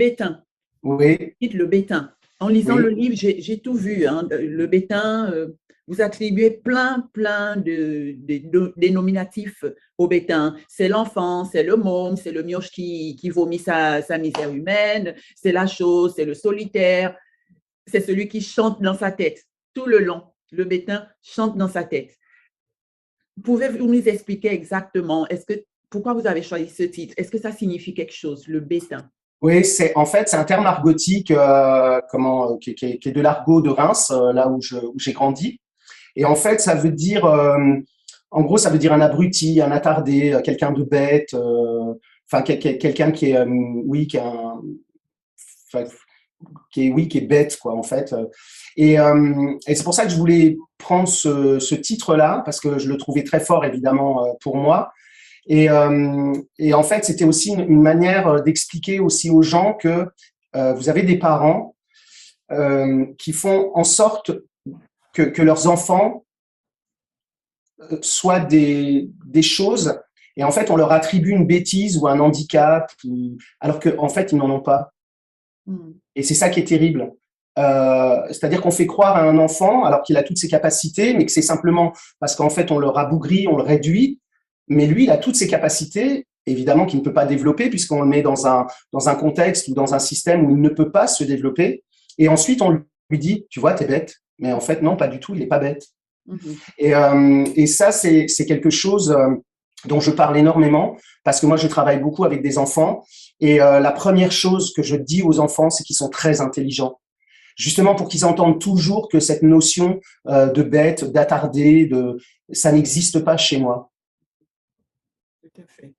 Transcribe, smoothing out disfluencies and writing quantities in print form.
Bétain. Oui, Dites le bétain. En lisant le oui, livre, j'ai tout vu, hein. Le bétain, vous attribuez plein des nominatifs au bétain. C'est l'enfant, c'est le môme, c'est le mioche qui vomit sa misère humaine, c'est la chose, c'est le solitaire, c'est celui qui chante dans sa tête tout le long. Le bétain chante dans sa tête. Pouvez-vous nous expliquer exactement pourquoi vous avez choisi ce titre? Est-ce que ça signifie quelque chose, le bétain? oui. En fait, c'est un terme argotique, qui est de l'argot de Reims, là où j'ai grandi. Et en fait, ça veut dire, en gros, ça veut dire un abruti, un attardé, quelqu'un de bête, enfin quelqu'un qui est, oui, enfin, oui, qui est bête, quoi, en fait. Et c'est pour ça que je voulais prendre ce titre-là, parce que je le trouvais très fort, évidemment, pour moi. Et en fait, c'était aussi une manière d'expliquer aussi aux gens que vous avez des parents qui font en sorte que leurs enfants soient des choses, et en fait, on leur attribue une bêtise ou un handicap, alors qu'en fait, ils n'en ont pas. Hmm. Et c'est ça qui est terrible. C'est-à-dire qu'on fait croire à un enfant, alors qu'il a toutes ses capacités, mais que c'est simplement parce qu'en fait, on le rabougrit, on le réduit, mais lui, il a toutes ses capacités, évidemment qu'il ne peut pas développer, puisqu'on le met dans un contexte ou dans un système où il ne peut pas se développer. Et ensuite, on lui dit, tu vois, t'es bête. Mais en fait, non, pas du tout, il n'est pas bête. Mhm. Et ça, c'est quelque chose dont je parle énormément, parce que moi, je travaille beaucoup avec des enfants. Et la première chose que je dis aux enfants, c'est qu'ils sont très intelligents. Justement pour qu'ils entendent toujours que cette notion de bête, d'attardé, ça n'existe pas chez moi. Tout à fait.